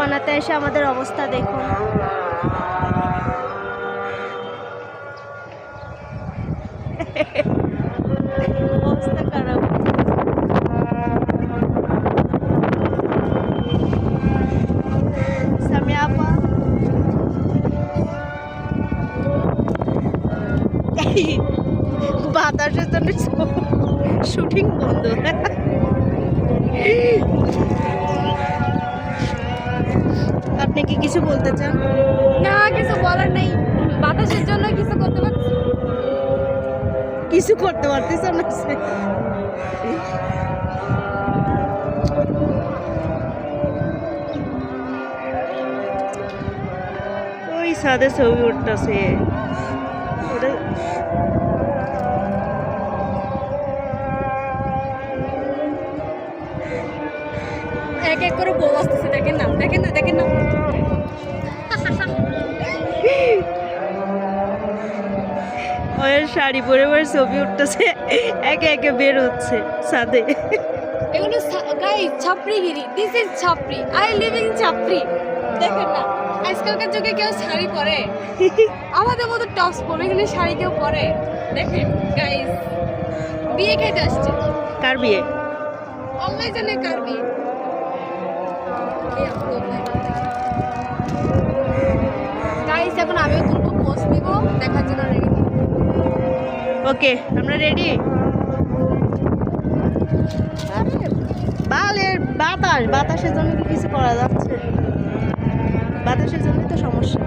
বানাতে এসে আমাদের অবস্থা দেখুন। অবস্থা খারাপ। সামিয়া আপা বাতাসের জন্য শুটিং বন্ধ। আপনি কি কিছু বলতে চান? না, কিছু বলার নেই। বাতাসের জন্য কিছু করতে পারছি, কিছু করতে পারতেছেন না। ওই সাদে ছবি উঠতেছে। এক এক করে বউ আসতেছে। দেখেন না, দেখেন না, দেখেন না। ওর শাড়ি পরে পরে ছবি উঠতেছে, একে একে বের হচ্ছে ছাদে। এগুলো গাইস ছাপড়িগিরি। This is chhapri. I live in chhapri. দেখেন না, আজকালকার যুগে কেউ শাড়ি পরে? আমাদের মতো টপস পরে, এখানে শাড়ি কেউ পরে? দেখেন গাইস, বিয়ে খাইতে আসছে। কার বিয়ে? আল্লাহ জানে কার বিয়ে। গাইস এখন আমিও তুলবো, পোস্ট দিব, দেখার জন্য রেডি। ওকে, আমরা রেডি। বালের বাতাসের জন্য কি কিছু করা যাচ্ছে? বাতাসের জন্যই তো সমস্যা।